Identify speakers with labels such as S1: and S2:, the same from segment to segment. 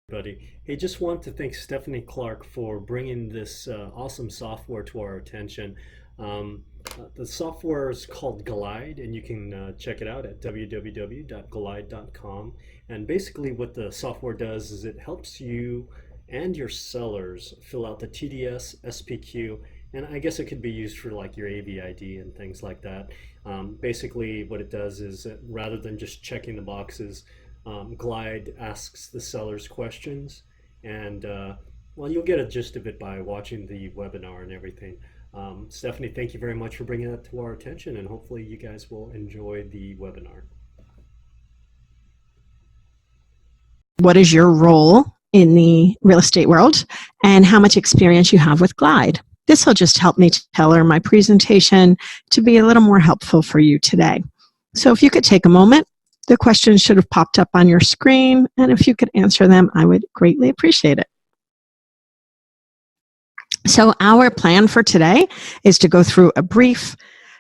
S1: Buddy. Hey, just want to thank Stephanie Clark for bringing this awesome software to our attention. The software is called Glide, and you can check it out at www.glide.com. And basically, what the software does is it helps you and your sellers fill out the TDS, SPQ, and I guess it could be used for like your AVID and things like that. Basically, what it does is rather than just checking the boxes, Glide asks the sellers questions, and well, you'll get a gist of it by watching the webinar and everything. Stephanie, thank you very much for bringing that to our attention, and hopefully you guys will enjoy the webinar.
S2: What is your role in the real estate world and how much experience you have with Glide? This will just help me tailor my presentation to be a little more helpful for you today. So if you could take a moment, the questions should have popped up on your screen, and if you could answer them, I would greatly appreciate it. So our plan for today is to go through a brief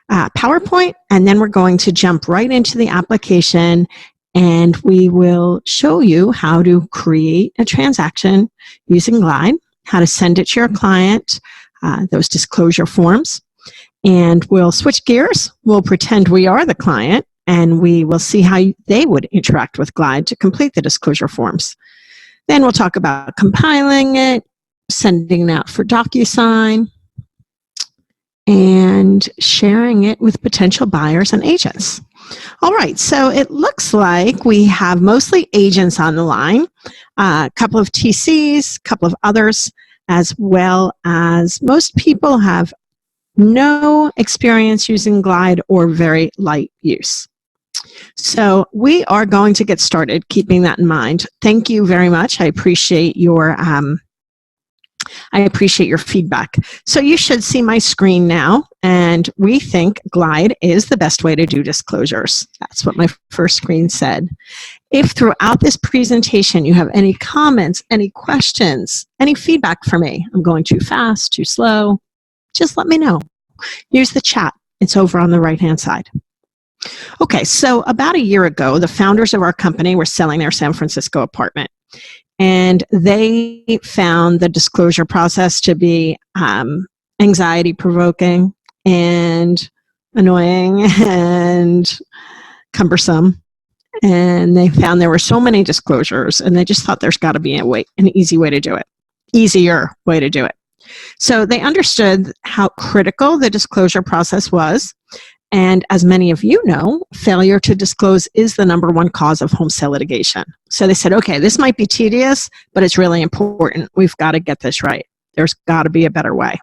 S2: PowerPoint, and then we're going to jump right into the application, and we will show you how to create a transaction using Glide, how to send it to your client, those disclosure forms, and we'll switch gears. We'll pretend we are the client, and we will see how they would interact with Glide to complete the disclosure forms. Then we'll talk about compiling it, sending it out for DocuSign, and sharing it with potential buyers and agents. All right, so it looks like we have mostly agents on the line, a couple of TCs, a couple of others, as well as most people have no experience using Glide or very light use. So we are going to get started, keeping that in mind. Thank you very much. I appreciate your feedback. So you should see my screen now, and we think Glide is the best way to do disclosures. That's what my first screen said. If throughout this presentation you have any comments, any questions, any feedback for me, I'm going too fast, too slow, just let me know. Use the chat. It's over on the right-hand side. Okay, so about a year ago, the founders of our company were selling their San Francisco apartment, and they found the disclosure process to be anxiety-provoking and annoying and cumbersome. And they found there were so many disclosures, and they just thought there's got to be an easy way to do it, easier way to do it. So they understood how critical the disclosure process was. And as many of you know, failure to disclose is the #1 cause of home sale litigation. So they said, okay, this might be tedious, but it's really important. We've got to get this right. There's got to be a better way.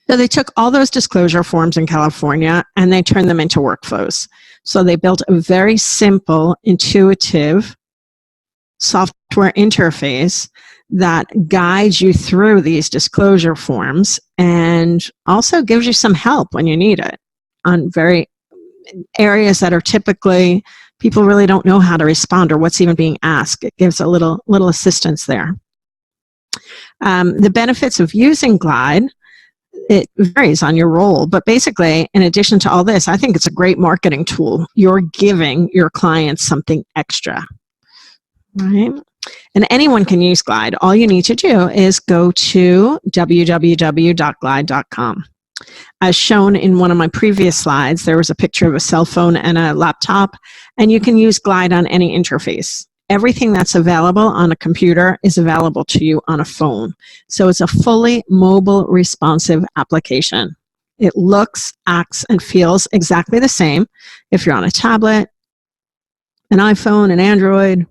S2: So they took all those disclosure forms in California and they turned them into workflows. So they built a very simple, intuitive software interface that guides you through these disclosure forms and also gives you some help when you need it on very areas that are typically people really don't know how to respond or what's even being asked. It gives a little assistance there. The benefits of using Glide, it varies on your role, but basically, in addition to all this, I think it's a great marketing tool. You're giving your clients something extra, right? And anyone can use Glide. All you need to do is go to www.glide.com. As shown in one of my previous slides, there was a picture of a cell phone and a laptop, and you can use Glide on any interface. Everything that's available on a computer is available to you on a phone. So it's a fully mobile responsive application. It looks, acts, and feels exactly the same if you're on a tablet, an iPhone, an Android,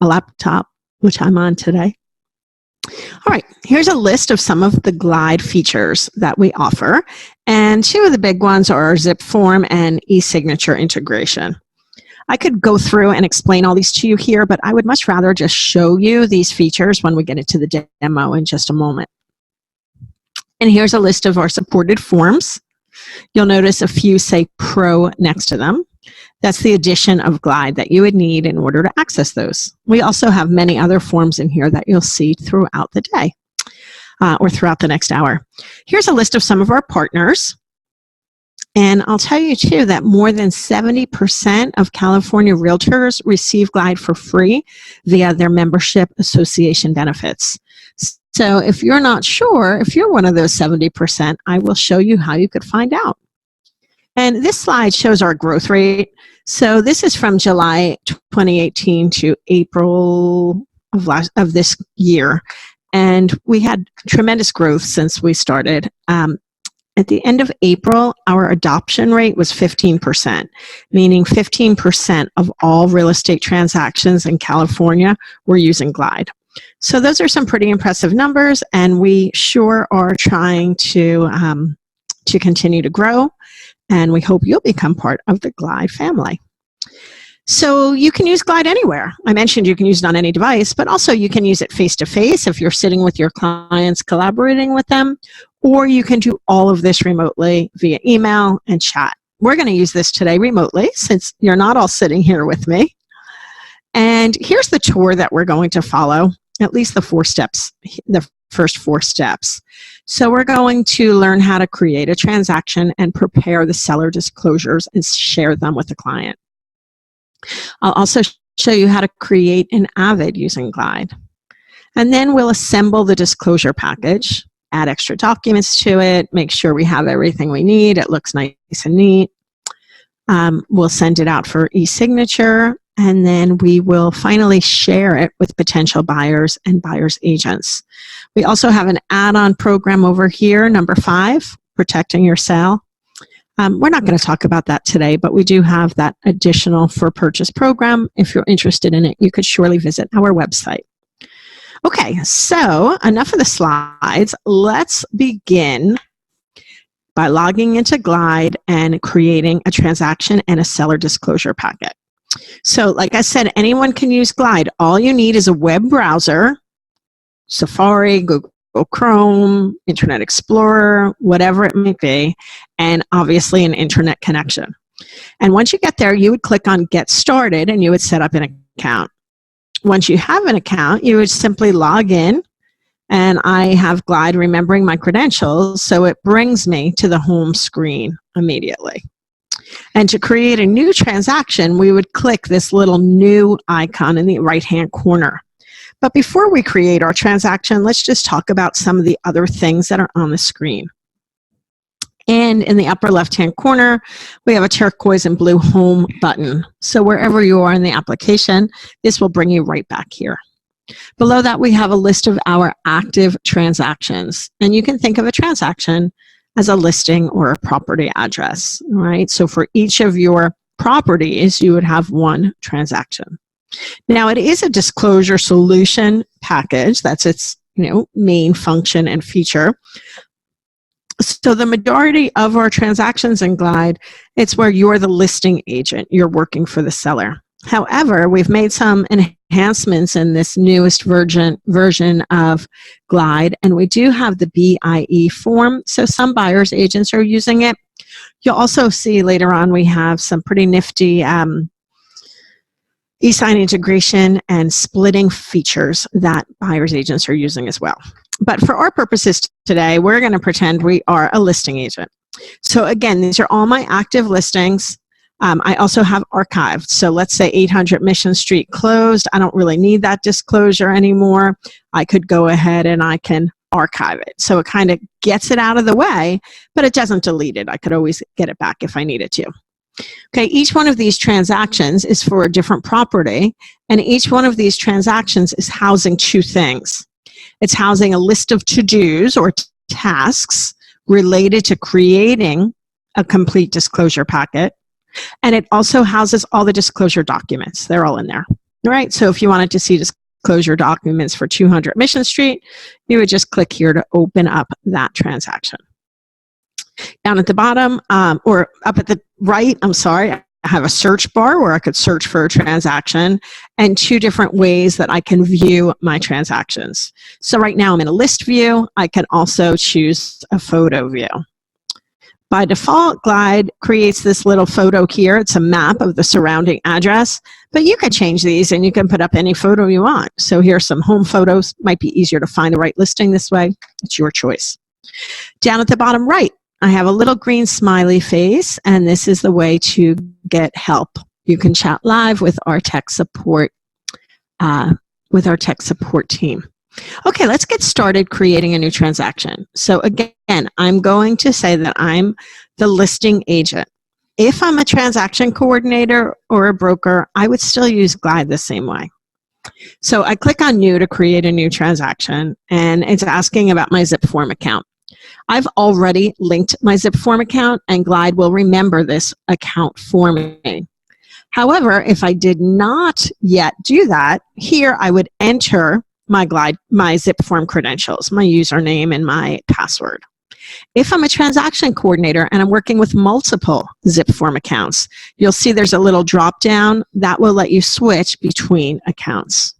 S2: a laptop, which I'm on today. All right, here's a list of some of the Glide features that we offer. And two of the big ones are zip form and e-signature integration. I could go through and explain all these to you here, but I would much rather just show you these features when we get into the demo in just a moment. And here's a list of our supported forms. You'll notice a few say Pro next to them. That's the addition of Glide that you would need in order to access those. We also have many other forms in here that you'll see throughout the day or throughout the next hour. Here's a list of some of our partners. And I'll tell you too that more than 70% of California realtors receive Glide for free via their membership association benefits. So if you're not sure, if you're one of those 70%, I will show you how you could find out. And this slide shows our growth rate. So this is from July 2018 to April of this year. And we had tremendous growth since we started. At the end of April, our adoption rate was 15%, meaning 15% of all real estate transactions in California were using Glide. So those are some pretty impressive numbers, and we sure are trying to continue to grow, and we hope you'll become part of the Glide family. So you can use Glide anywhere. I mentioned you can use it on any device, but also you can use it face-to-face if you're sitting with your clients, collaborating with them, or you can do all of this remotely via email and chat. We're going to use this today remotely since you're not all sitting here with me. And here's the tour that we're going to follow, at least the 4 steps, the first 4 steps. So we're going to learn how to create a transaction and prepare the seller disclosures and share them with the client. I'll also show you how to create an AVID using Glide. And then we'll assemble the disclosure package, add extra documents to it, make sure we have everything we need, it looks nice and neat. We'll send it out for e-signature, and then we will finally share it with potential buyers and buyers' agents. We also have an add-on program over here, number 5, protecting your sale. We're not going to talk about that today, but we do have that additional for purchase program. If you're interested in it, you could surely visit our website. Okay, so enough of the slides. Let's begin by logging into Glide and creating a transaction and a seller disclosure packet. So like I said, anyone can use Glide. All you need is a web browser, Safari, Google Chrome, Internet Explorer, whatever it may be, and obviously an internet connection. And once you get there, you would click on Get Started and you would set up an account. Once you have an account, you would simply log in, and I have Glide remembering my credentials, so it brings me to the home screen immediately. And to create a new transaction, we would click this little new icon in the right-hand corner. But before we create our transaction, let's just talk about some of the other things that are on the screen. And in the upper left-hand corner, we have a turquoise and blue home button. So wherever you are in the application, this will bring you right back here. Below that, we have a list of our active transactions. And you can think of a transaction as a listing or a property address, right? So for each of your properties, you would have one transaction. Now, it is a disclosure solution package. That's its main function and feature. So the majority of our transactions in Glide, it's where you're the listing agent. You're working for the seller. However, we've made some enhancements in this newest version of Glide, and we do have the BIE form. So some buyers agents are using it. You'll also see later on we have some pretty nifty e-sign integration and splitting features that buyers agents are using as well. But for our purposes today, we're going to pretend we are a listing agent. So again, these are all my active listings. I also have archived. So let's say 800 Mission Street closed. I don't really need that disclosure anymore. I could go ahead and I can archive it. So it kind of gets it out of the way, but it doesn't delete it. I could always get it back if I needed to. Okay, each one of these transactions is for a different property, and each one of these transactions is housing 2 things. It's housing a list of to-dos or tasks related to creating a complete disclosure packet, and it also houses all the disclosure documents. They're all in there. All right, so if you wanted to see disclosure documents for 200 Mission Street, you would just click here to open up that transaction. Down at the bottom, or up at the right, I have a search bar where I could search for a transaction, and 2 different ways that I can view my transactions. So right now I'm in a list view. I can also choose a photo view. By default, Glide creates this little photo here. It's a map of the surrounding address, but you can change these and you can put up any photo you want. So here's some home photos. Might be easier to find the right listing this way. It's your choice. Down at the bottom right, I have a little green smiley face, and this is the way to get help. You can chat live with our tech support team. Okay, let's get started creating a new transaction. So again, I'm going to say that I'm the listing agent. If I'm a transaction coordinator or a broker, I would still use Glide the same way. So I click on New to create a new transaction, and it's asking about my ZipForm account. I've already linked my ZipForm account, and Glide will remember this account for me. However, if I did not yet do that, here I would enter my ZipForm credentials, my username and my password. If I'm a transaction coordinator and I'm working with multiple ZipForm accounts, you'll see there's a little drop down that will let you switch between accounts.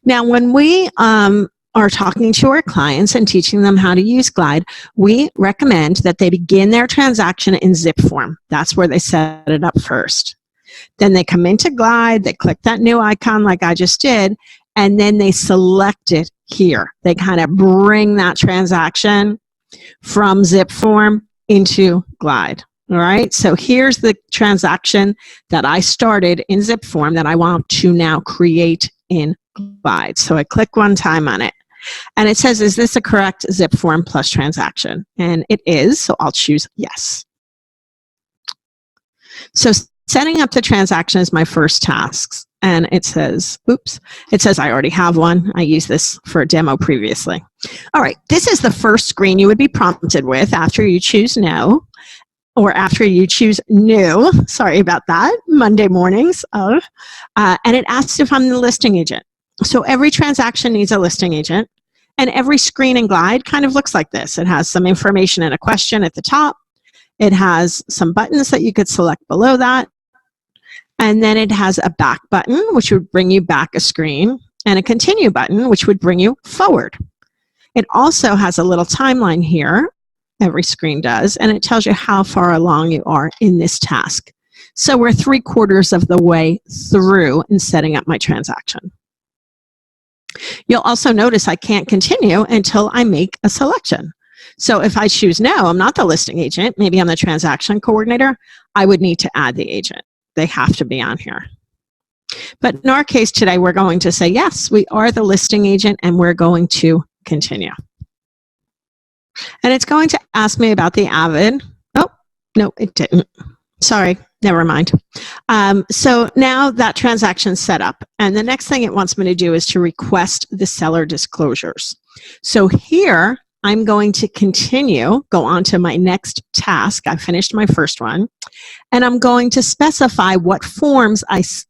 S2: Now, when we are talking to our clients and teaching them how to use Glide, we recommend that they begin their transaction in ZipForm. That's where they set it up first. Then they come into Glide, they click that new icon like I just did, and then they select it here. They kind of bring that transaction from ZipForm into Glide. All right, so here's the transaction that I started in ZipForm that I want to now create in Glide. So I click one time on it. And it says, is this a correct ZipForm Plus transaction? And it is, so I'll choose yes. So setting up the transaction is my first task. And it says, it says I already have one. I used this for a demo previously. All right, this is the first screen you would be prompted with after you choose no, or after you choose new. Sorry about that, Monday mornings. And it asks if I'm the listing agent. So every transaction needs a listing agent, and every screen in Glide kind of looks like this. It has some information and a question at the top. It has some buttons that you could select below that. And then it has a back button, which would bring you back a screen, and a continue button, which would bring you forward. It also has a little timeline here, every screen does, and it tells you how far along you are in this task. So we're 3/4 of the way through in setting up my transaction. You'll also notice I can't continue until I make a selection. So if I choose no, I'm not the listing agent, maybe I'm the transaction coordinator, I would need to add the agent. They have to be on here. But in our case today, we're going to say, yes, we are the listing agent, and we're going to continue. And it's going to ask me about the Avid. Oh, no, it didn't. Sorry, never mind. So now that transaction's set up, and the next thing it wants me to do is to request the seller disclosures. So here, I'm going to go on to my next task. I finished my first one, and I'm going to specify what forms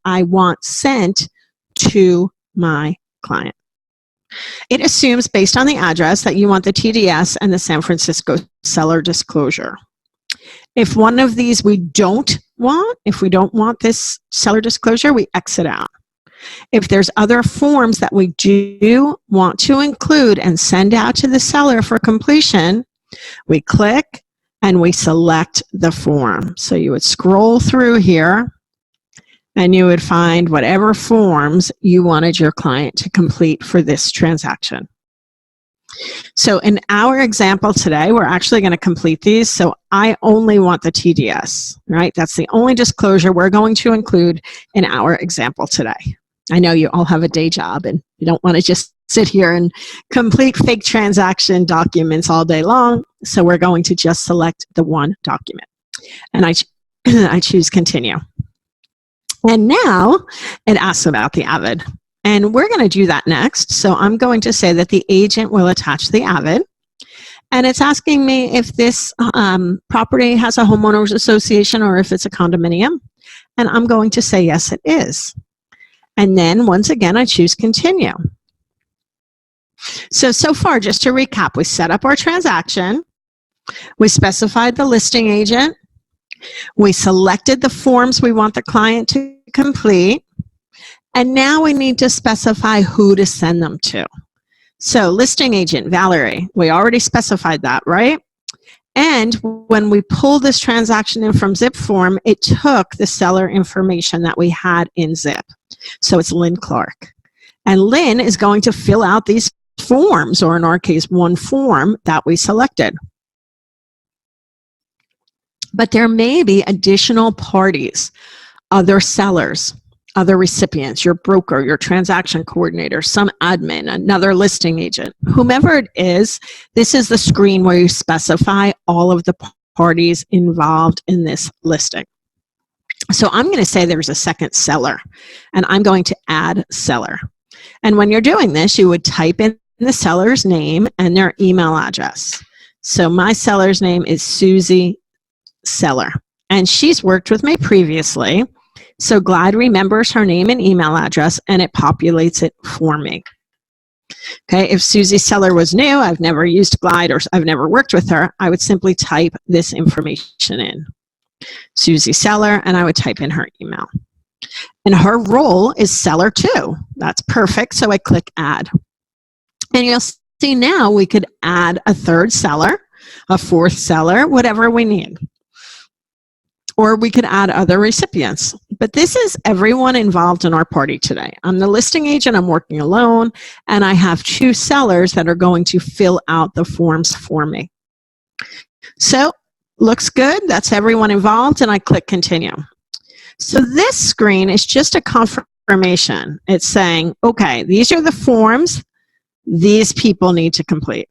S2: I want sent to my client. It assumes, based on the address, that you want the TDS and the San Francisco seller disclosure. If one of these we don't want, if we don't want this seller disclosure, we exit out. If there's other forms that we do want to include and send out to the seller for completion, we click and we select the form. So you would scroll through here and you would find whatever forms you wanted your client to complete for this transaction. So in our example today, we're actually going to complete these. So I only want the TDS, right? That's the only disclosure we're going to include in our example today. I know you all have a day job and you don't want to just sit here and complete fake transaction documents all day long. So we're going to just select the one document. And I choose continue. And now it asks about the Avid. And we're going to do that next. So I'm going to say that the agent will attach the Avid. And it's asking me if this property has a homeowners association or if it's a condominium. And I'm going to say, yes, it is. And then once again, I choose continue. So far, just to recap, we set up our transaction. We specified the listing agent. We selected the forms we want the client to complete. And now we need to specify who to send them to. So listing agent, Valerie, we already specified that, right? And when we pulled this transaction in from ZipForm, it took the seller information that we had in Zip. So it's Lynn Clark. And Lynn is going to fill out these forms, or in our case, one form that we selected. But there may be additional parties, other sellers, other recipients, your broker, your transaction coordinator, some admin, another listing agent, whomever it is. This is the screen where you specify all of the parties involved in this listing. So I'm going to say there's a second seller, and I'm going to add seller. And when you're doing this, you would type in the seller's name and their email address. So my seller's name is Susie Seller, and she's worked with me previously. So Glide remembers her name and email address, and it populates it for me. Okay, if Susie Seller was new, I've never used Glide or I've never worked with her, I would simply type this information in. Susie Seller, and I would type in her email. And her role is seller 2. That's perfect, so I click add. And you'll see now we could add a third seller, a fourth seller, whatever we need. Or we could add other recipients. But this is everyone involved in our party today. I'm the listing agent, I'm working alone, and I have 2 sellers that are going to fill out the forms for me. So, looks good, that's everyone involved, and I click continue. So this screen is just a confirmation. It's saying, okay, these are the forms these people need to complete.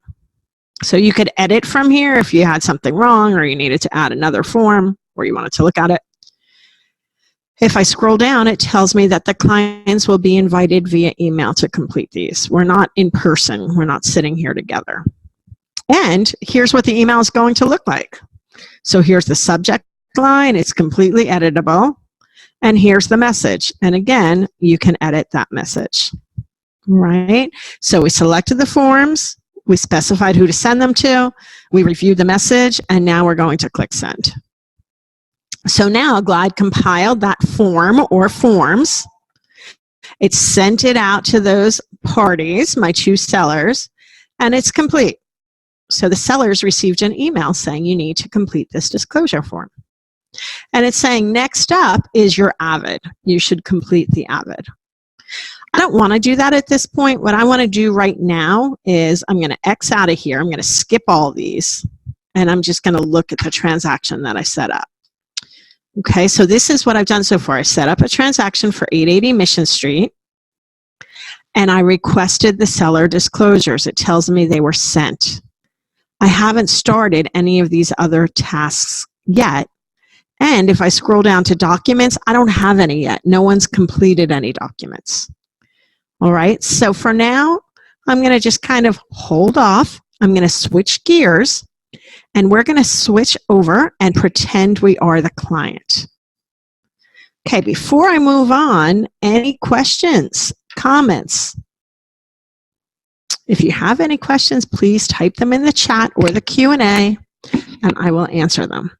S2: So you could edit from here if you had something wrong or you needed to add another form or you wanted to look at it. If I scroll down, it tells me that the clients will be invited via email to complete these. We're not in person. We're not sitting here together. And here's what the email is going to look like. So here's the subject line. It's completely editable. And here's the message. And again, you can edit that message. Right? So we selected the forms. We specified who to send them to. We reviewed the message. And now we're going to click send. So now Glide compiled that form or forms. It sent it out to those parties, my 2 sellers, and it's complete. So the sellers received an email saying you need to complete this disclosure form. And it's saying next up is your AVID. You should complete the AVID. I don't want to do that at this point. What I want to do right now is I'm going to X out of here. I'm going to skip all these, and I'm just going to look at the transaction that I set up. Okay, so this is what I've done so far. I set up a transaction for 880 Mission Street, and I requested the seller disclosures. It tells me they were sent. I haven't started any of these other tasks yet. And if I scroll down to documents, I don't have any yet. No one's completed any documents. All right, so for now, I'm going to just kind of hold off. I'm going to switch gears, and we're going to switch over and pretend we are the client. Okay, before I move on, any questions, comments? If you have any questions, please type them in the chat or the Q&A, and I will answer them.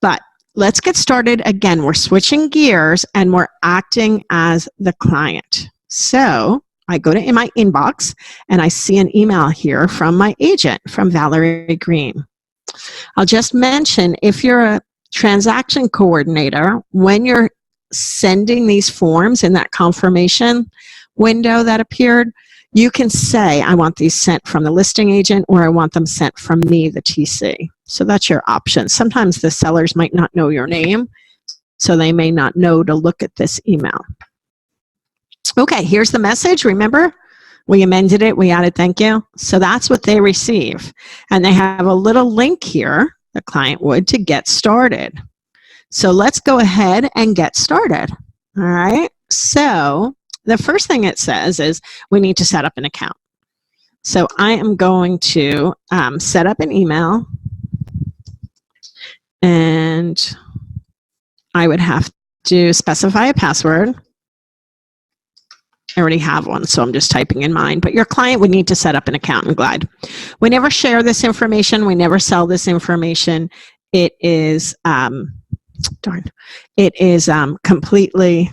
S2: But let's get started. Again, we're switching gears, and we're acting as the client. So I go to in my inbox, and I see an email here from my agent, from Valerie Green. I'll just mention, if you're a transaction coordinator, when you're sending these forms in that confirmation window that appeared, you can say, I want these sent from the listing agent, or I want them sent from me, the TC. So that's your option. Sometimes the sellers might not know your name, so they may not know to look at this email. Okay, here's the message. Remember, we amended it, we added thank you. So that's what they receive. And they have a little link here, the client would, to get started. So let's go ahead and get started. All right, so the first thing it says is we need to set up an account. So I am going to set up an email, and I would have to specify a password. I already have one, so I'm just typing in mine. But your client would need to set up an account in Glide. We never share this information. We never sell this information. It is, it is completely,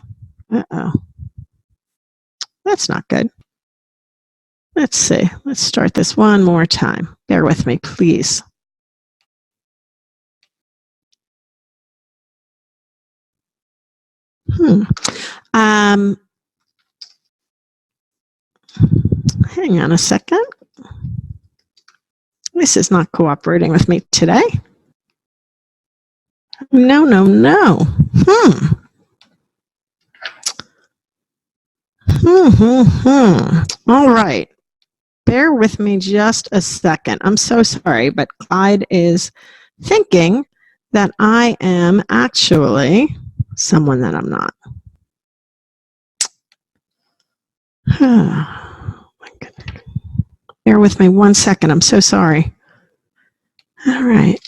S2: that's not good. Let's see. Let's start this one more time. Bear with me, please. Hang on a second. This is not cooperating with me today. No, no, no. All right. Bear with me just a second. I'm so sorry, but Clyde is thinking that I am actually someone that I'm not. Oh, my goodness. Bear with me one second. I'm so sorry. All right.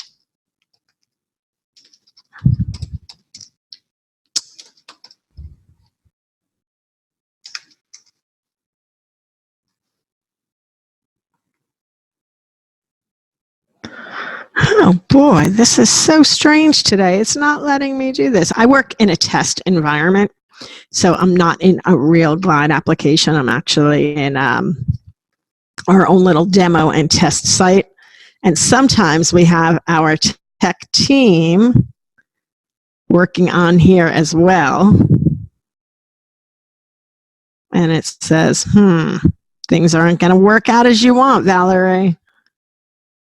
S2: Oh boy, this is so strange today. It's not letting me do this. I work in a test environment, so I'm not in a real Glide application. I'm actually in our own little demo and test site. And sometimes we have our tech team working on here as well. And it says, things aren't going to work out as you want, Valerie.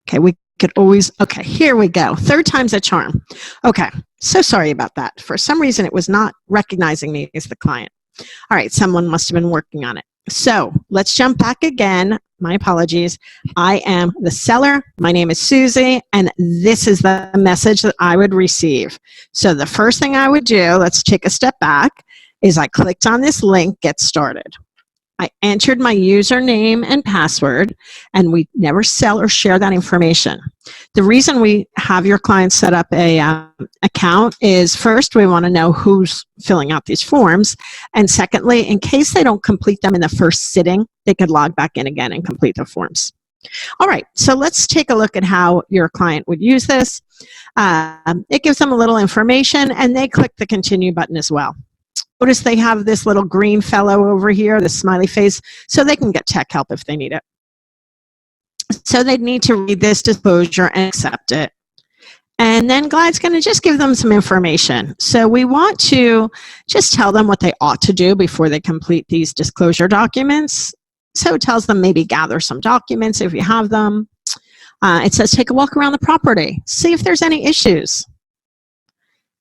S2: Okay, we could always, okay, here we go. Third time's a charm. Okay, so sorry about that. For some reason, it was not recognizing me as the client. All right, someone must have been working on it. So let's jump back again. My apologies. I am the seller. My name is Susie, and this is the message that I would receive. So the first thing I would do, let's take a step back, is I clicked on this link, Get Started. I entered my username and password, and we never sell or share that information. The reason we have your client set up a account is, first, we want to know who's filling out these forms, and secondly, in case they don't complete them in the first sitting, they could log back in again and complete the forms. All right, so let's take a look at how your client would use this. It gives them a little information, and they click the continue button as well. Notice they have this little green fellow over here, the smiley face, so they can get tech help if they need it. So they'd need to read this disclosure and accept it. And then Glide's going to just give them some information. So we want to just tell them what they ought to do before they complete these disclosure documents. So it tells them maybe gather some documents if you have them. It says take a walk around the property, see if there's any issues.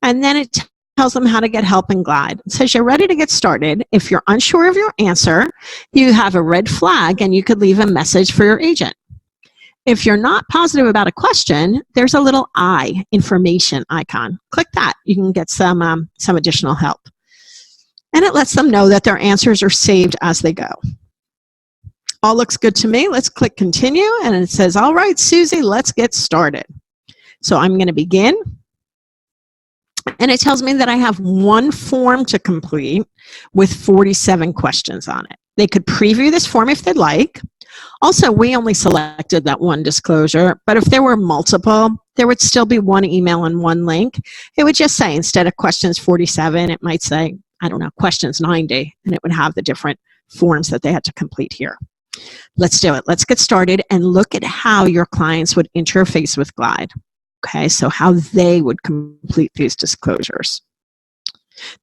S2: And then it tells them how to get help in Glide. It says you're ready to get started. If you're unsure of your answer, you have a red flag and you could leave a message for your agent. If you're not positive about a question, there's a little I, information icon. Click that. You can get some additional help. And it lets them know that their answers are saved as they go. All looks good to me. Let's click continue. And it says, all right, Susie, let's get started. So I'm going to begin. And it tells me that I have one form to complete with 47 questions on it. They could preview this form if they'd like. Also, we only selected that one disclosure, but if there were multiple, there would still be one email and one link. It would just say, instead of questions 47, it might say, I don't know, questions 90, and it would have the different forms that they had to complete here. Let's do it. Let's get started and look at how your clients would interface with Glide. Okay, so how they would complete these disclosures.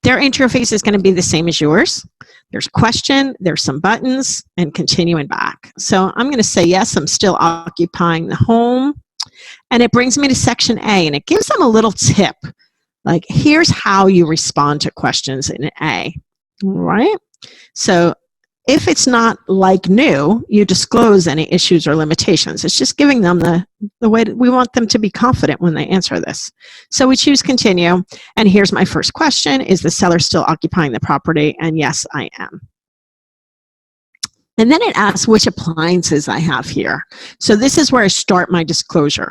S2: Their interface is going to be the same as yours. There's a question, there's some buttons, and continue and back. So I'm going to say yes, I'm still occupying the home. And it brings me to section A, and it gives them a little tip. Like, here's how you respond to questions in A. All right? So if it's not like new, you disclose any issues or limitations. It's just giving them the way that we want them to be confident when they answer this. So we choose continue, and here's my first question. Is the seller still occupying the property? And yes, I am. And then it asks which appliances I have here. So this is where I start my disclosure.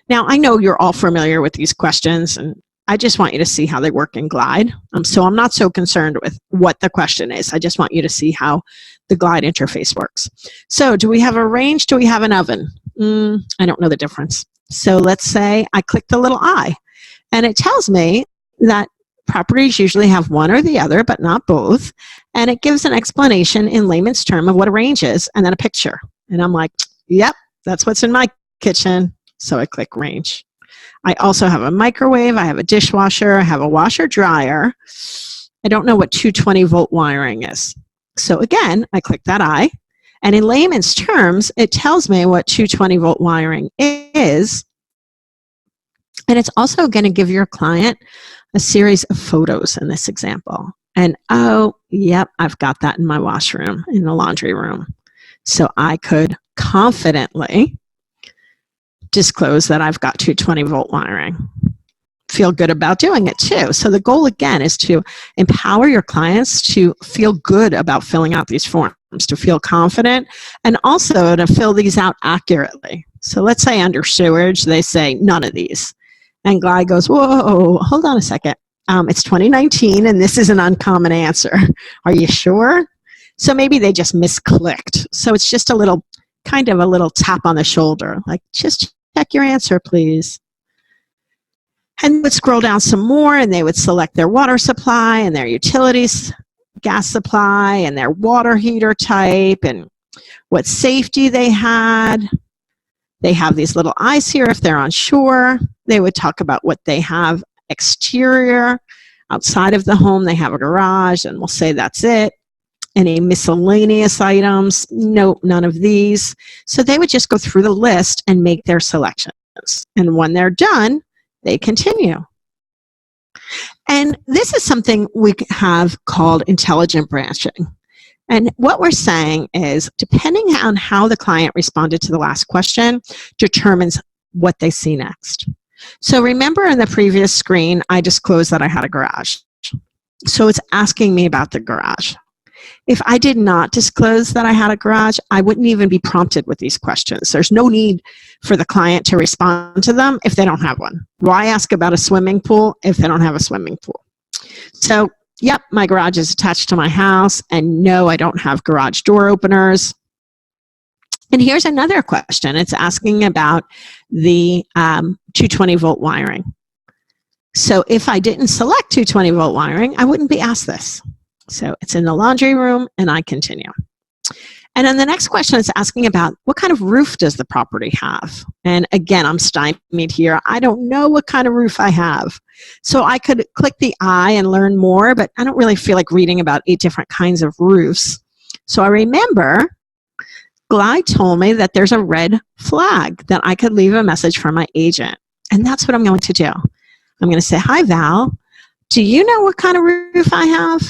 S2: Now, I know you're all familiar with these questions, and I just want you to see how they work in Glide. So I'm not so concerned with what the question is. I just want you to see how the Glide interface works. So do we have a range? Do we have an oven? I don't know the difference. So let's say I click the little I, and it tells me that properties usually have one or the other, but not both. And it gives an explanation in layman's term of what a range is, and then a picture. And I'm like, yep, that's what's in my kitchen. So I click range. I also have a microwave, I have a dishwasher, I have a washer dryer. I don't know what 220 volt wiring is. So again, I click that I, and in layman's terms, it tells me what 220 volt wiring is. And it's also going to give your client a series of photos in this example. And oh, yep, I've got that in my washroom, in the laundry room. So I could confidently disclose that I've got 220-volt wiring. Feel good about doing it too. So the goal again is to empower your clients to feel good about filling out these forms, to feel confident, and also to fill these out accurately. So let's say under sewage, they say none of these. And Glide goes, whoa, hold on a second. It's 2019 and this is an uncommon answer. Are you sure? So maybe they just misclicked. So it's just a little, kind of a little tap on the shoulder, like just check your answer, please. And they would scroll down some more and they would select their water supply and their utilities, gas supply and their water heater type and what safety they had. They have these little eyes here if they're on shore. They would talk about what they have exterior. Outside of the home, they have a garage, and we'll say that's it. Any miscellaneous items? Nope, none of these. So they would just go through the list and make their selections. And when they're done, they continue. And this is something we have called intelligent branching. And what we're saying is, depending on how the client responded to the last question, determines what they see next. So remember in the previous screen, I disclosed that I had a garage. So it's asking me about the garage. If I did not disclose that I had a garage, I wouldn't even be prompted with these questions. There's no need for the client to respond to them if they don't have one. Why ask about a swimming pool if they don't have a swimming pool? So, yep, my garage is attached to my house, and no, I don't have garage door openers. And here's another question. It's asking about the 220-volt wiring. So if I didn't select 220-volt wiring, I wouldn't be asked this. So it's in the laundry room, and I continue. And then the next question is asking about what kind of roof does the property have? And again, I'm stymied here. I don't know what kind of roof I have. So I could click the I and learn more, but I don't really feel like reading about 8 different kinds of roofs. So I remember Glide told me that there's a red flag that I could leave a message for my agent. And that's what I'm going to do. I'm going to say, hi, Val. Do you know what kind of roof I have?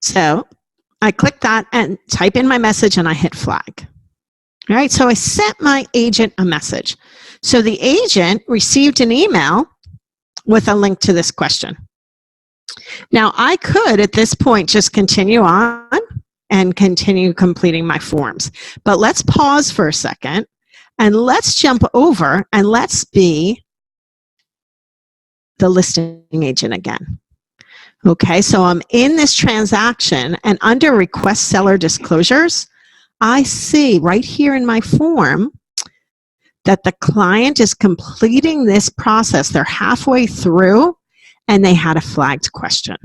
S2: So I click that and type in my message and I hit flag. All right, so I sent my agent a message. So the agent received an email with a link to this question. Now I could at this point just continue on and continue completing my forms. But let's pause for a second and let's jump over and let's be the listing agent again. Okay, so I'm in this transaction and under request seller disclosures, I see right here in my form that the client is completing this process. They're halfway through and they had a flagged question.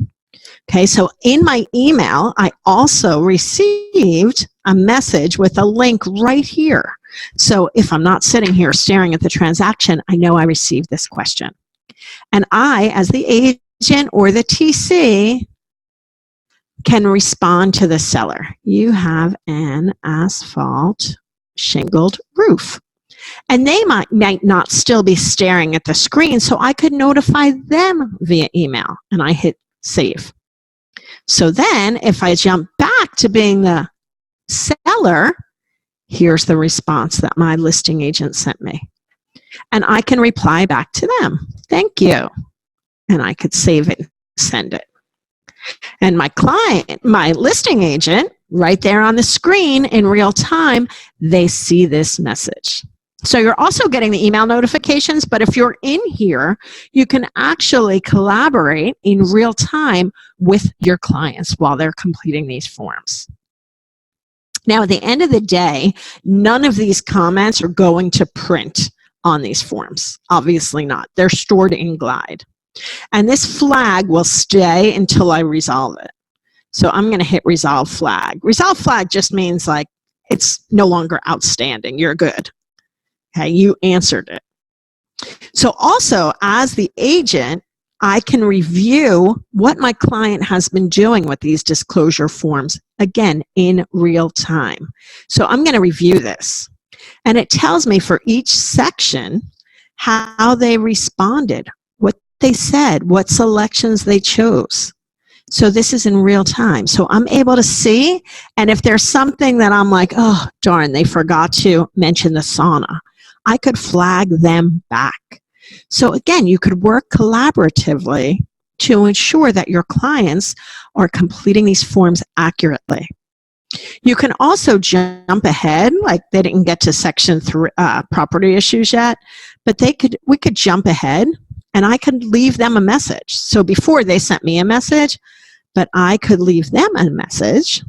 S2: Okay, so in my email, I also received a message with a link right here. So if I'm not sitting here staring at the transaction, I know I received this question. And I, as the agent or the TC, can respond to the seller. You have an asphalt shingled roof. And they might not still be staring at the screen, so I could notify them via email, and I hit save. So then if I jump back to being the seller, here's the response that my listing agent sent me. And I can reply back to them, thank you. And I could save it, send it. And my client, my listing agent, right there on the screen in real time, they see this message. So you're also getting the email notifications, but if you're in here, you can actually collaborate in real time with your clients while they're completing these forms. Now, at the end of the day, none of these comments are going to print on these forms. Obviously not. They're stored in Glide. And this flag will stay until I resolve it. So I'm going to hit resolve flag. Resolve flag just means like it's no longer outstanding. You're good. Okay, you answered it. So also, as the agent, I can review what my client has been doing with these disclosure forms, again, in real time. So I'm going to review this. And it tells me for each section how they responded, what they said, what selections they chose. So this is in real time. So I'm able to see, and if there's something that I'm like, oh, darn, they forgot to mention the sauna, I could flag them back. So again, you could work collaboratively to ensure that your clients are completing these forms accurately. You can also jump ahead, like they didn't get to section 3, property issues yet, but we could jump ahead and I could leave them a message. So before they sent me a message, but I could leave them a message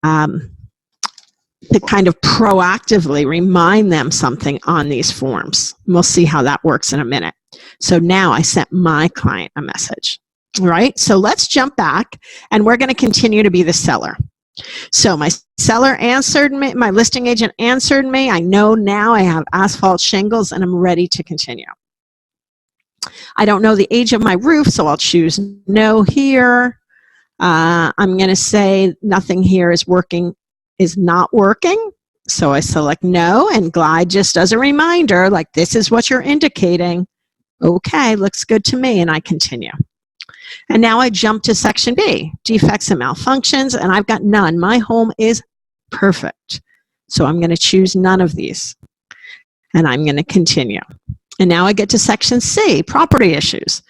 S2: to kind of proactively remind them something on these forms. We'll see how that works in a minute. So now I sent my client a message. All right, so let's jump back, and we're going to continue to be the seller. So my seller answered me, my listing agent answered me. I know now I have asphalt shingles, and I'm ready to continue. I don't know the age of my roof, so I'll choose no here. I'm going to say nothing here is not working. So I select no, and Glide just as a reminder, like this is what you're indicating. Okay, looks good to me, and I continue. And now I jump to section B, defects and malfunctions, and I've got none. My home is perfect. So I'm going to choose none of these, and I'm going to continue. And now I get to section C, property issues.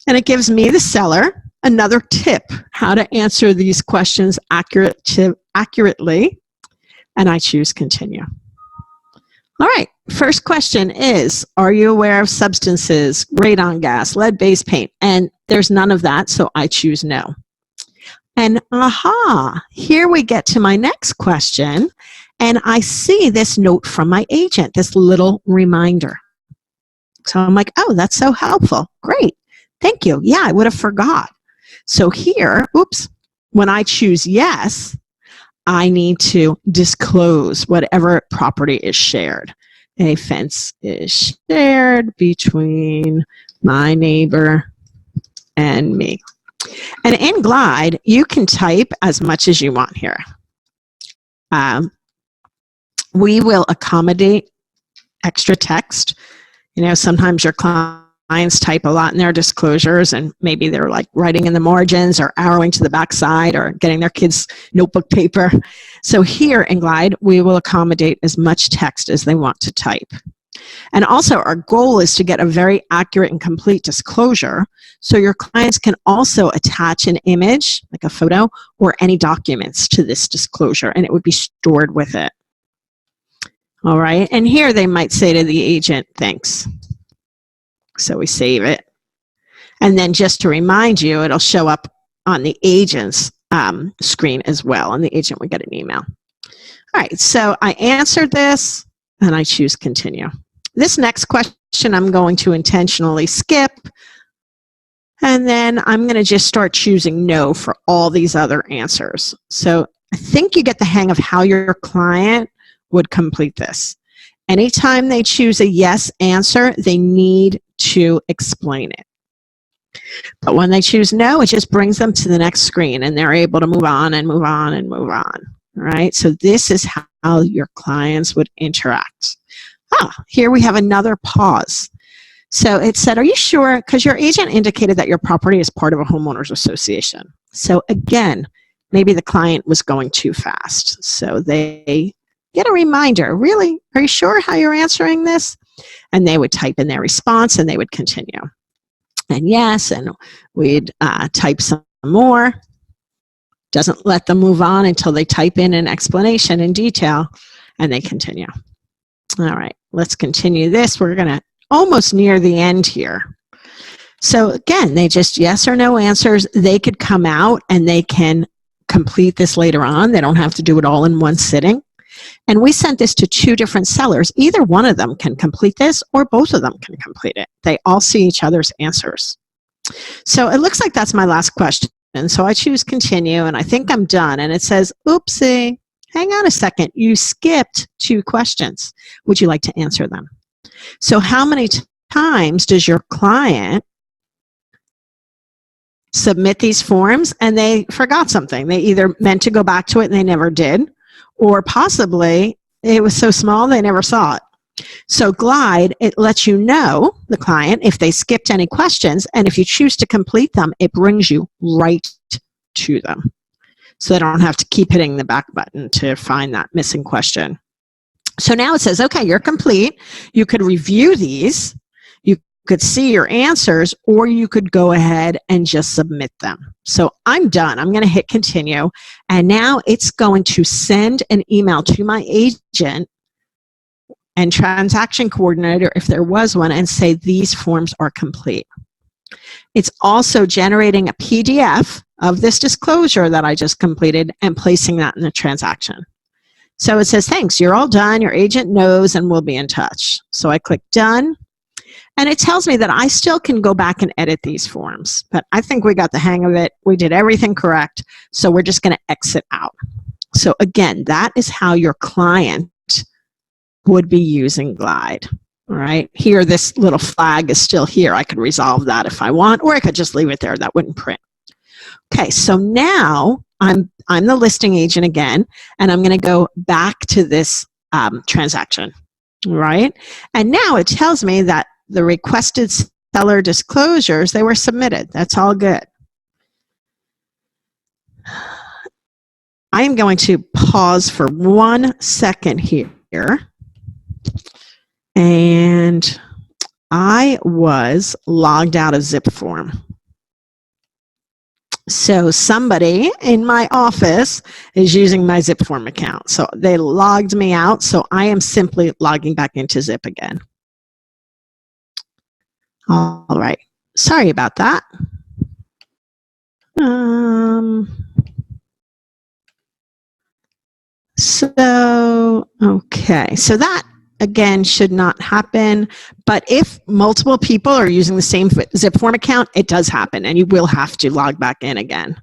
S2: And it gives me, the seller, another tip how to answer these questions accurately, and I choose continue. All right, first question is, are you aware of substances, radon gas, lead-based paint? And there's none of that, so I choose no. And aha, here we get to my next question, and I see this note from my agent, this little reminder. So I'm like, oh, that's so helpful. Great. Thank you. Yeah, I would have forgot. So here, oops, when I choose yes, I need to disclose whatever property is shared. A fence is shared between my neighbor and me. And in Glide, you can type as much as you want here. We will accommodate extra text. You know, sometimes your clients type a lot in their disclosures, and maybe they're like writing in the margins or arrowing to the backside or getting their kids' notebook paper. So here in Glide, we will accommodate as much text as they want to type. And also our goal is to get a very accurate and complete disclosure, so your clients can also attach an image, like a photo, or any documents to this disclosure, and it would be stored with it. All right, and here they might say to the agent, thanks. So we save it. And then just to remind you, it'll show up on the agent's screen as well, and the agent would get an email. All right, so I answered this, and I choose continue. This next question I'm going to intentionally skip, and then I'm going to just start choosing no for all these other answers. So I think you get the hang of how your client would complete this. Anytime they choose a yes answer, they need to explain it. But when they choose no, it just brings them to the next screen, and they're able to move on and move on and move on. All right, so this is how your clients would interact. Here we have another pause. So it said, are you sure? Because your agent indicated that your property is part of a homeowners association. So again, maybe the client was going too fast. So they get a reminder, really, are you sure how you're answering this? And they would type in their response, and they would continue. And yes, and we'd type some more. Doesn't let them move on until they type in an explanation in detail, and they continue. All right, let's continue this. We're going to almost near the end here. So again, they just yes or no answers. They could come out and they can complete this later on. They don't have to do it all in one sitting. And we sent this to 2 different sellers. Either one of them can complete this, or both of them can complete it. They all see each other's answers. So it looks like that's my last question. So I choose continue, and I think I'm done. And it says, oopsie, hang on a second. You skipped 2 questions. Would you like to answer them? So how many times does your client submit these forms and they forgot something? They either meant to go back to it and they never did, or possibly it was so small they never saw it. So Glide, it lets you know, the client, if they skipped any questions, and if you choose to complete them, it brings you right to them. So they don't have to keep hitting the back button to find that missing question. So now it says, okay, you're complete. You could review these. You could see your answers, or you could go ahead and just submit them. So I'm done. I'm going to hit continue. And now it's going to send an email to my agent and transaction coordinator, if there was one, and say these forms are complete. It's also generating a PDF of this disclosure that I just completed and placing that in the transaction. So it says, thanks, you're all done. Your agent knows and will be in touch. So I click done. And it tells me that I still can go back and edit these forms. But I think we got the hang of it. We did everything correct. So we're just going to exit out. So again, that is how your client would be using Glide. All right. Here, this little flag is still here. I could resolve that if I want, or I could just leave it there. That wouldn't print. Okay. So now I'm the listing agent again, and I'm going to go back to this transaction, right? And now it tells me that the requested seller disclosures, they were submitted. That's all good. I am going to pause for 1 second here. And I was logged out of ZipForm. So somebody in my office is using my ZipForm account. So they logged me out. So I am simply logging back into Zip again. All right. Sorry about that. Okay. So that, again, should not happen. But if multiple people are using the same ZipForm account, it does happen, and you will have to log back in again.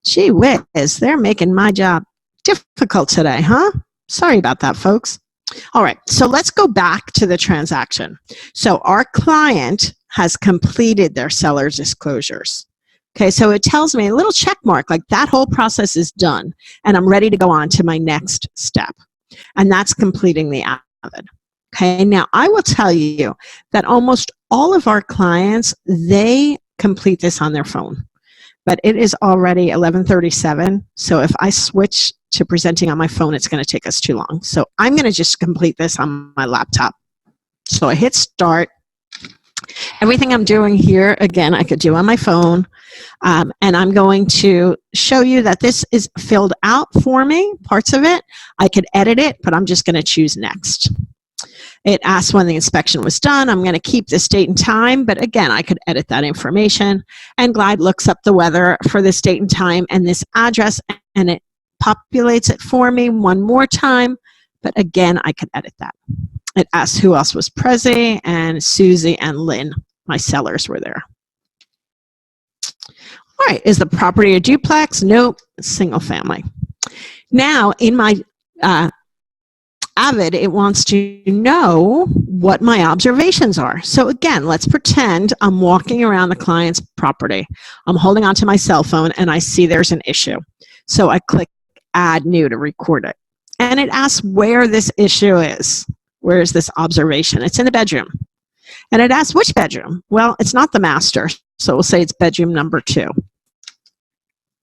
S2: Gee whiz, they're making my job difficult today, huh? Sorry about that, folks. All right, so let's go back to the transaction. So our client has completed their seller's disclosures. Okay, so it tells me a little check mark, like that whole process is done, and I'm ready to go on to my next step, and that's completing the Avid. Okay, now I will tell you that almost all of our clients, they complete this on their phone. But it is already 11:37, so if I switch to presenting on my phone, it's going to take us too long. So I'm going to just complete this on my laptop. So I hit start. Everything I'm doing here, again, I could do on my phone. And I'm going to show you that this is filled out for me, parts of it. I could edit it, but I'm just going to choose next. It asks when the inspection was done. I'm going to keep this date and time, but again, I could edit that information. And Glide looks up the weather for this date and time and this address, and it populates it for me one more time. But again, I could edit that. It asks who else was present, and Susie and Lynn, my sellers, were there. All right, is the property a duplex? Nope, single family. Now, in my Avid, it wants to know what my observations are. So again, let's pretend I'm walking around the client's property. I'm holding onto my cell phone and I see there's an issue. So I click Add New to record it. And it asks where this issue is. Where is this observation? It's in the bedroom. And it asks which bedroom? Well, it's not the master, so we'll say it's bedroom number 2.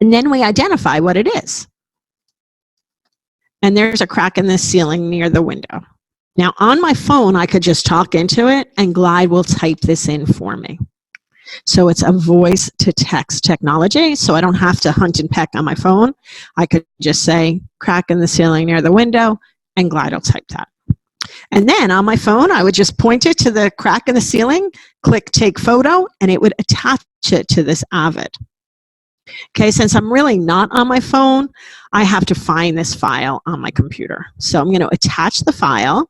S2: And then we identify what it is. And there's a crack in the ceiling near the window. Now, on my phone, I could just talk into it, and Glide will type this in for me. So it's a voice-to-text technology, so I don't have to hunt and peck on my phone. I could just say, crack in the ceiling near the window, and Glide will type that. And then on my phone, I would just point it to the crack in the ceiling, click Take Photo, and it would attach it to this Avid. Okay, since I'm really not on my phone, I have to find this file on my computer. So I'm going to attach the file,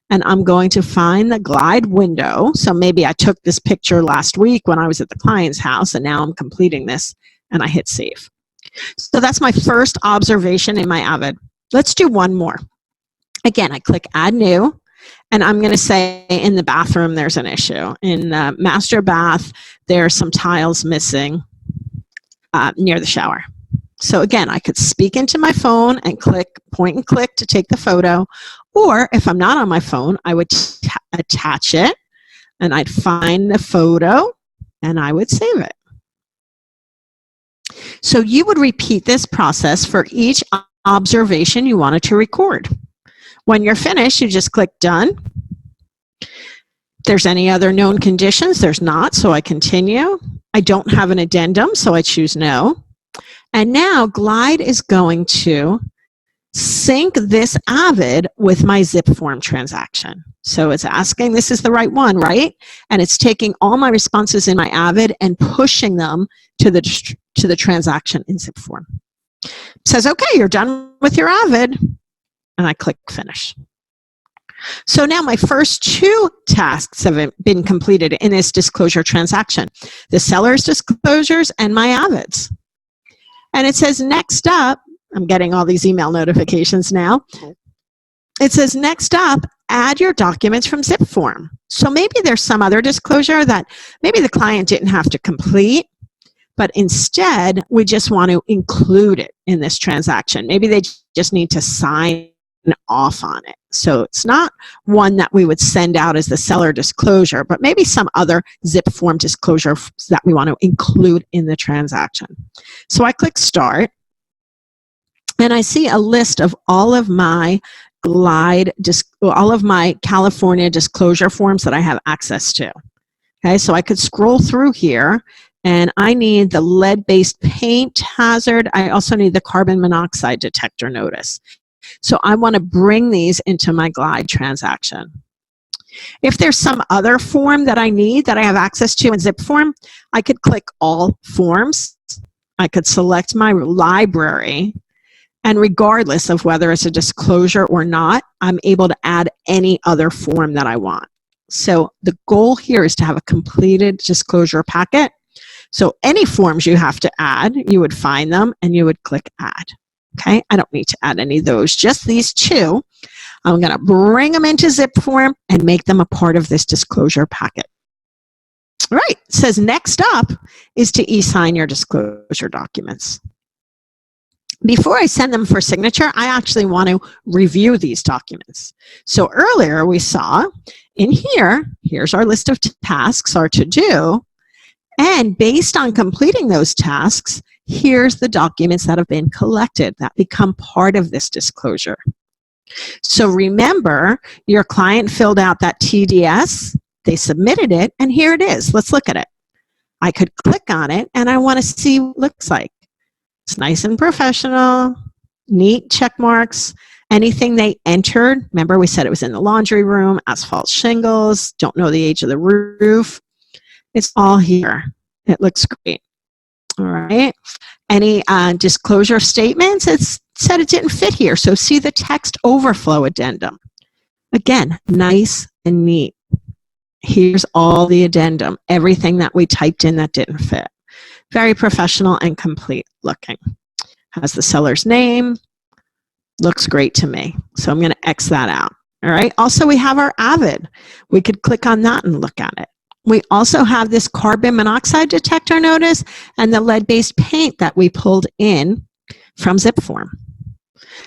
S2: and I'm going to find the Glide window. So maybe I took this picture last week when I was at the client's house, and now I'm completing this, and I hit Save. So that's my first observation in my Avid. Let's do one more. Again, I click Add New, and I'm going to say in the bathroom there's an issue. In the master bath, there are some tiles missing near the shower. So again, I could speak into my phone and click point and click to take the photo, Or if I'm not on my phone, I would attach it, and I'd find the photo and I would save it. So you would repeat this process for each observation you wanted to record. When you're finished, you just click done. If there's any other known conditions, there's not, so I continue. I don't have an addendum, so I choose no. And now Glide is going to sync this Avid with my zip form transaction. So it's asking, this is the right one, right? And it's taking all my responses in my Avid and pushing them to the transaction in zip form. It says, okay, you're done with your Avid. And I click finish. So now my first two tasks have been completed in this disclosure transaction, the seller's disclosures and my Avids. And it says next up, I'm getting all these email notifications now. It says next up, add your documents from zip form. So maybe there's some other disclosure that maybe the client didn't have to complete, but instead we just want to include it in this transaction. Maybe they just need to sign off on it. So it's not one that we would send out as the seller disclosure, but maybe some other zip form disclosure that we want to include in the transaction. So I click start, and I see a list of all of my all of my California disclosure forms that I have access to. Okay, so I could scroll through here, and I need the lead-based paint hazard. I also need the carbon monoxide detector notice. So I want to bring these into my Glide transaction. If there's some other form that I need that I have access to in zip form, I could click all forms. I could select my library, and regardless of whether it's a disclosure or not, I'm able to add any other form that I want. So the goal here is to have a completed disclosure packet. So any forms you have to add, you would find them and you would click add. Okay, I don't need to add any of those, just these two. I'm going to bring them into zip form and make them a part of this disclosure packet. All right, it says next up is to e-sign your disclosure documents. Before I send them for signature, I actually want to review these documents. So earlier we saw in here, here's our list of tasks, our to-do, and based on completing those tasks, here's the documents that have been collected that become part of this disclosure. So remember, your client filled out that TDS, they submitted it, and here it is. Let's look at it. I could click on it, and I want to see what it looks like. It's nice and professional, neat check marks, anything they entered. Remember, we said it was in the laundry room, asphalt shingles, don't know the age of the roof. It's all here. It looks great. All right. Any disclosure statements? It said it didn't fit here. So see the text overflow addendum. Again, nice and neat. Here's all the addendum, everything that we typed in that didn't fit. Very professional and complete looking. Has the seller's name. Looks great to me. So I'm going to X that out. All right. Also, we have our Avid. We could click on that and look at it. We also have this carbon monoxide detector notice and the lead-based paint that we pulled in from zip form.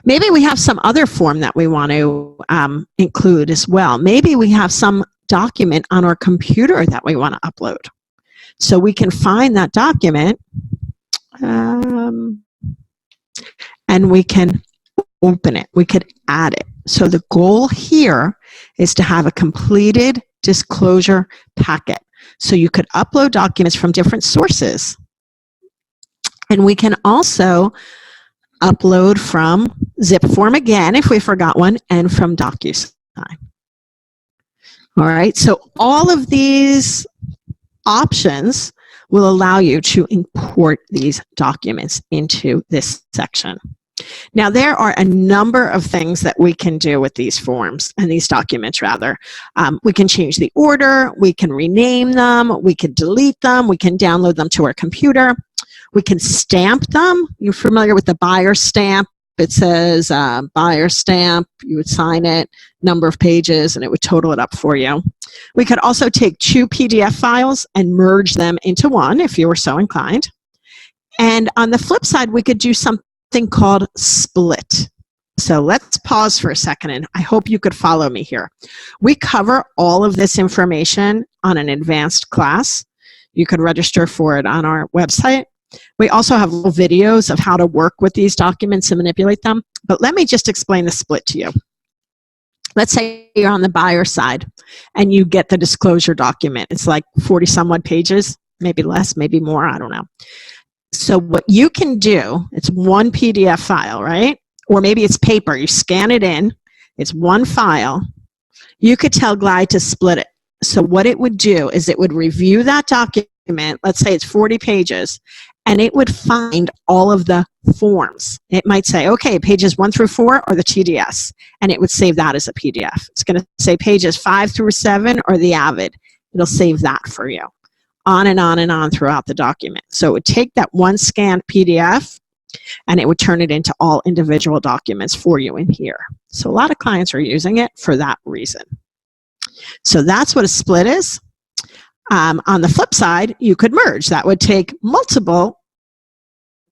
S2: Maybe we have some other form that we want to include as well. Maybe we have some document on our computer that we want to upload. So we can find that document and we can open it. We could add it. So the goal here is to have a completed disclosure packet. So you could upload documents from different sources. And we can also upload from zip form again, if we forgot one, and from DocuSign. All right, so all of these options will allow you to import these documents into this section. Now, there are a number of things that we can do with these forms, and these documents rather. We can change the order, we can rename them, we can delete them, we can download them to our computer, we can stamp them. You're familiar with the buyer stamp. It says buyer stamp, you would sign it, number of pages, and it would total it up for you. We could also take two PDF files and merge them into one if you were so inclined. And on the flip side, we could do something called split. So let's pause for a second, and I hope you could follow me here. We cover all of this information on an advanced class. You can register for it on our website. We also have little videos of how to work with these documents and manipulate them. But let me just explain the split to you. Let's say you're on the buyer side and you get the disclosure document. It's like 40 some odd pages, maybe less, maybe more, I don't know. So what you can do, it's one PDF file, right? Or maybe it's paper. You scan it in. It's one file. You could tell Glide to split it. So what it would do is it would review that document. Let's say it's 40 pages, and it would find all of the forms. It might say, okay, pages 1 through 4 or the TDS, and it would save that as a PDF. It's going to say pages 5 through 7 or the AVID. It'll save that for you. On and on and on throughout the document. So it would take that one scanned PDF and it would turn it into all individual documents for you in here. So a lot of clients are using it for that reason. So that's what a split is. On the flip side, you could merge. That would take multiple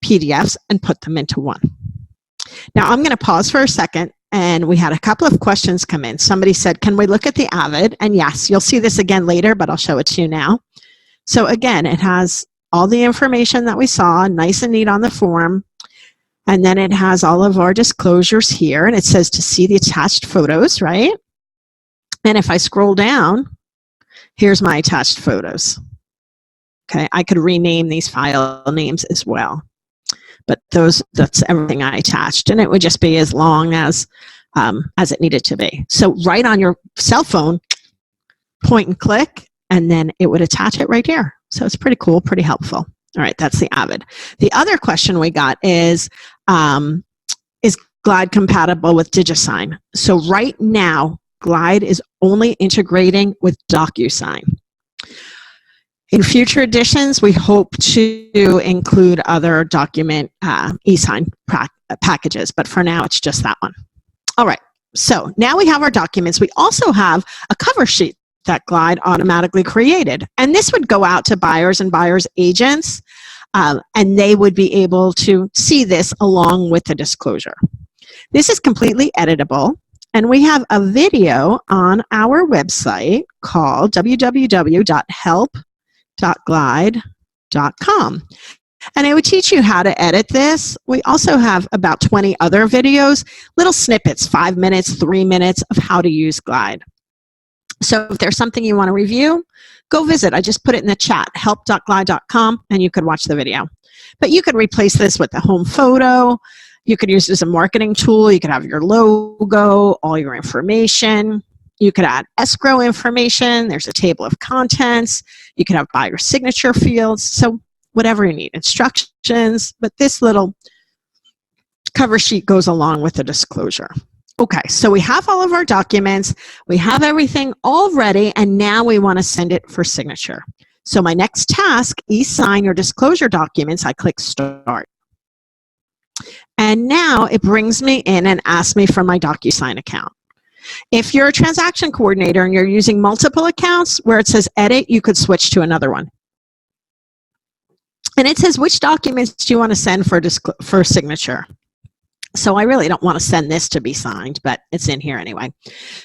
S2: PDFs and put them into one. Now I'm going to pause for a second, and we had a couple of questions come in. Somebody said, can we look at the AVID? And yes, you'll see this again later, but I'll show it to you now. So again, it has all the information that we saw, nice and neat on the form. And then it has all of our disclosures here, and it says to see the attached photos, right? And if I scroll down, here's my attached photos. Okay, I could rename these file names as well. But that's everything I attached, and it would just be as long as it needed to be. So right on your cell phone, point and click, and then it would attach it right here. So it's pretty cool, pretty helpful. All right, that's the AVID. The other question we got is Glide compatible with DigiSign? So right now, Glide is only integrating with DocuSign. In future editions, we hope to include other document e-sign packages, but for now, it's just that one. All right, so now we have our documents. We also have a cover sheet that Glide automatically created. And this would go out to buyers and buyers agents, and they would be able to see this along with the disclosure. This is completely editable, and we have a video on our website called www.help.glide.com. And it would teach you how to edit this. We also have about 20 other videos, little snippets, 5 minutes, 3 minutes of how to use Glide. So if there's something you want to review, go visit. I just put it in the chat, help.glide.com, and you could watch the video. But you could replace this with a home photo. You could use it as a marketing tool. You could have your logo, all your information. You could add escrow information. There's a table of contents. You could have buyer signature fields. So whatever you need, instructions. But this little cover sheet goes along with the disclosure. Okay, so we have all of our documents, we have everything all ready, and now we want to send it for signature. So my next task, e-sign your disclosure documents, I click Start. And now it brings me in and asks me for my DocuSign account. If you're a transaction coordinator and you're using multiple accounts, where it says Edit, you could switch to another one. And it says, which documents do you want to send for signature? So I really don't want to send this to be signed, but it's in here anyway.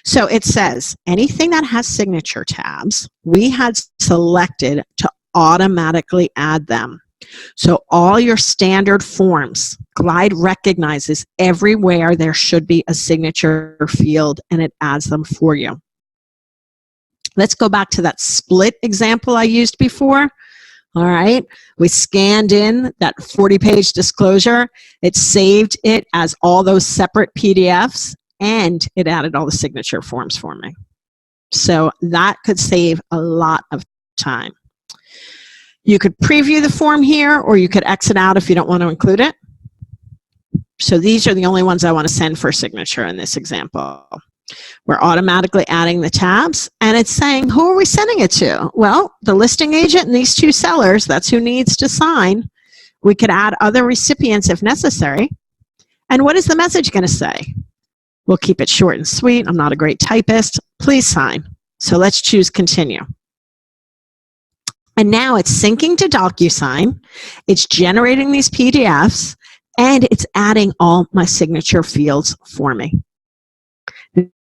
S2: So it says, anything that has signature tabs, we had selected to automatically add them. So all your standard forms, Glide recognizes everywhere there should be a signature field, and it adds them for you. Let's go back to that split example I used before. All right, we scanned in that 40-page disclosure. It saved it as all those separate PDFs, and it added all the signature forms for me. So that could save a lot of time. You could preview the form here, or you could exit out if you don't want to include it. So these are the only ones I want to send for signature in this example. We're automatically adding the tabs, and it's saying, who are we sending it to? Well, the listing agent and these two sellers, that's who needs to sign. We could add other recipients if necessary. And what is the message going to say? We'll keep it short and sweet. I'm not a great typist. Please sign. So let's choose continue. And now it's syncing to DocuSign. It's generating these PDFs, and it's adding all my signature fields for me.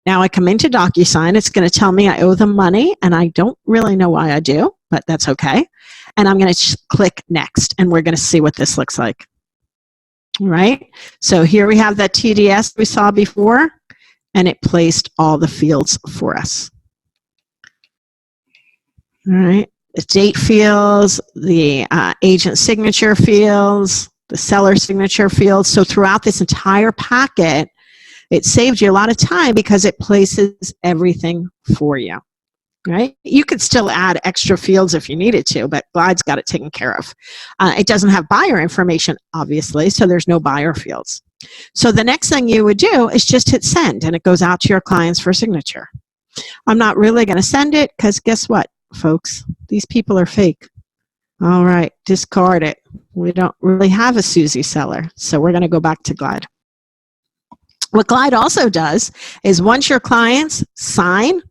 S2: Now I come into DocuSign, it's going to tell me I owe them money, and I don't really know why I do, but that's okay. And I'm going to click next, and we're going to see what this looks like. All right, so here we have that TDS we saw before, and it placed all the fields for us. All right, the date fields, the agent signature fields, the seller signature fields. So throughout this entire packet, it saved you a lot of time because it places everything for you, right? You could still add extra fields if you needed to, but Glide's got it taken care of. It doesn't have buyer information, obviously, so there's no buyer fields. So the next thing you would do is just hit send, and it goes out to your clients for signature. I'm not really going to send it because guess what, folks? These people are fake. All right, discard it. We don't really have a Susie seller, so we're going to go back to Glide. What Glide also does is once your clients sign,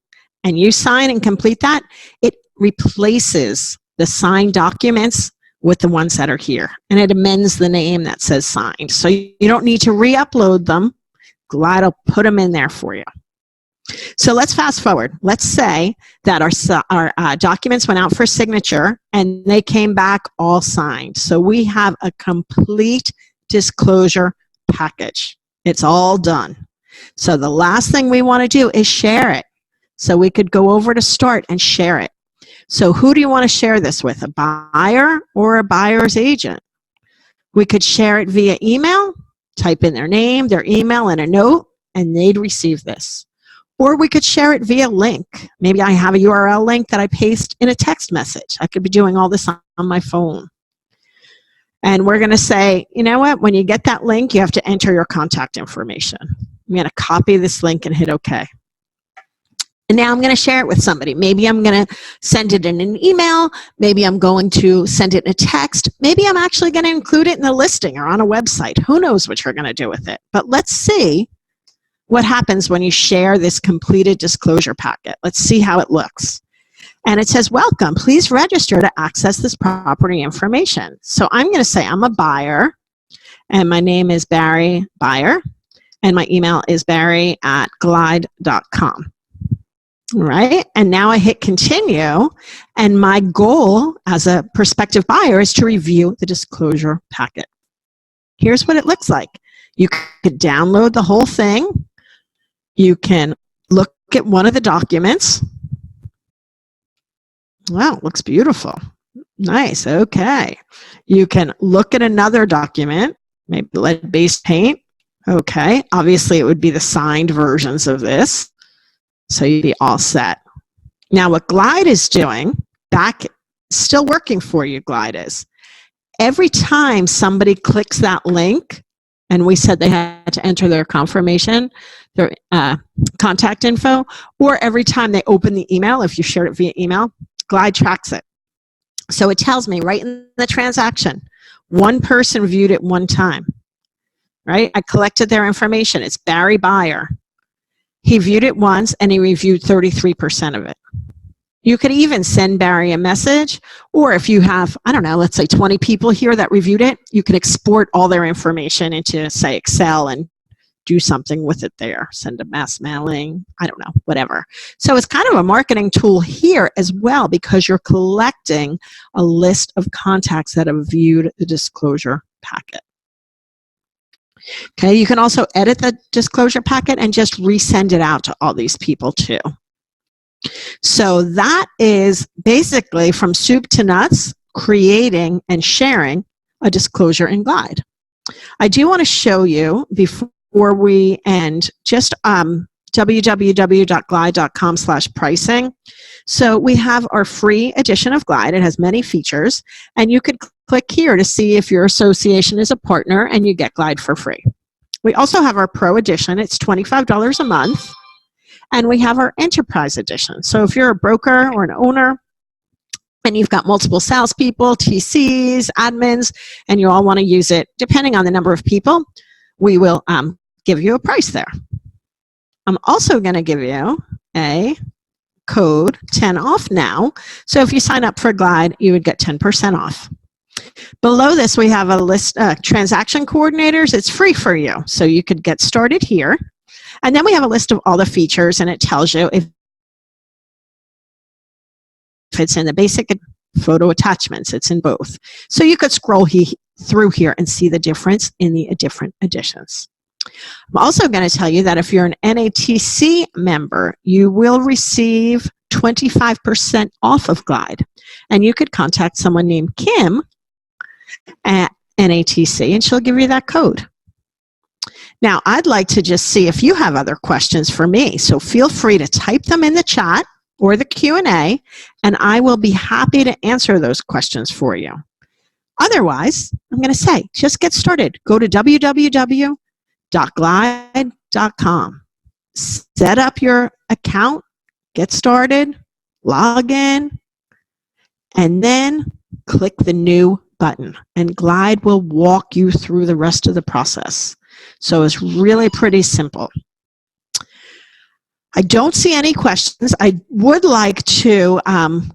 S2: and you sign and complete that, it replaces the signed documents with the ones that are here. And it amends the name that says signed. So you don't need to re-upload them. Glide will put them in there for you. So let's fast forward. Let's say that our documents went out for signature and they came back all signed. So we have a complete disclosure package. It's all done. So the last thing we want to do is share it. So we could go over to start and share it. So who do you want to share this with, a buyer or a buyer's agent? We could share it via email, type in their name, their email, and a note, and they'd receive this. Or we could share it via link. Maybe I have a URL link that I paste in a text message. I could be doing all this on my phone. And we're going to say, you know what, when you get that link, you have to enter your contact information. I'm going to copy this link and hit OK. And now I'm going to share it with somebody. Maybe I'm going to send it in an email. Maybe I'm going to send it in a text. Maybe I'm actually going to include it in the listing or on a website. Who knows what you're going to do with it. But let's see what happens when you share this completed disclosure packet. Let's see how it looks. And it says, welcome, please register to access this property information. So I'm going to say I'm a buyer, and my name is Barry Buyer, and my email is barry@glide.com. All right, and now I hit continue, and my goal as a prospective buyer is to review the disclosure packet. Here's what it looks like. You could download the whole thing. You can look at one of the documents. Wow, looks beautiful. Nice, okay. You can look at another document, maybe lead-based paint. Okay, obviously it would be the signed versions of this. So you'd be all set. Now what Glide is doing, still working for you, Glide is. Every time somebody clicks that link, and we said they had to enter their confirmation, their contact info, or every time they open the email, if you shared it via email, Glide tracks it. So it tells me right in the transaction, one person viewed it one time, right? I collected their information. It's Barry Buyer. He viewed it once and he reviewed 33% of it. You could even send Barry a message, or if you have, I don't know, let's say 20 people here that reviewed it, you can export all their information into, say, Excel and do something with it there. Send a mass mailing, I don't know, whatever. So it's kind of a marketing tool here as well because you're collecting a list of contacts that have viewed the disclosure packet. Okay, you can also edit the disclosure packet and just resend it out to all these people too. So that is basically from soup to nuts, creating and sharing a disclosure in Glide. I do want to show you before we end just www.glide.com/pricing. So we have our free edition of Glide. It has many features, and you could click here to see if your association is a partner and you get Glide for free. We also have our Pro Edition. It's $25 a month. And we have our Enterprise Edition. So if you're a broker or an owner and you've got multiple salespeople, TCs, admins, and you all want to use it, depending on the number of people, we will give you a price there. I'm also going to give you a code 10 off now. So if you sign up for Glide, you would get 10% off. Below this, we have a list transaction coordinators. It's free for you, so you could get started here. And then we have a list of all the features, and it tells you if it's in the basic photo attachments. It's in both. So you could scroll through here and see the difference in the different editions. I'm also going to tell you that if you're an NATC member, you will receive 25% off of Glide. And you could contact someone named Kim at NATC, and she'll give you that code. Now, I'd like to just see if you have other questions for me. So feel free to type them in the chat or the Q&A, and I will be happy to answer those questions for you. Otherwise, I'm going to say, just get started. Go to www.glide.com. Set up your account, get started, log in, and then click the new button, and Glide will walk you through the rest of the process. So it's really pretty simple. I don't see any questions. I would like to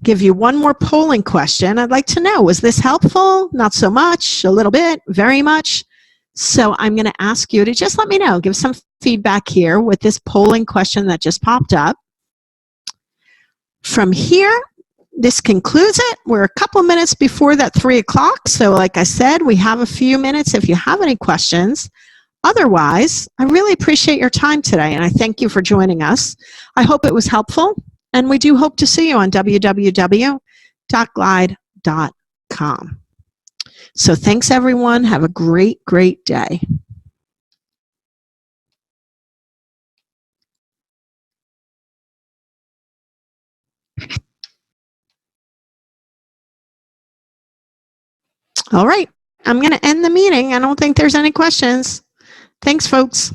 S2: give you one more polling question. I'd like to know, was this helpful? Not so much, a little bit, very much. So I'm going to ask you to just let me know, give some feedback here with this polling question that just popped up. From here, this concludes it. We're a couple minutes before that 3 o'clock. So like I said, we have a few minutes if you have any questions. Otherwise, I really appreciate your time today, and I thank you for joining us. I hope it was helpful, and we do hope to see you on www.glide.com. So thanks, everyone. Have a great, great day. All right. I'm going to end the meeting. I don't think there's any questions. Thanks, folks.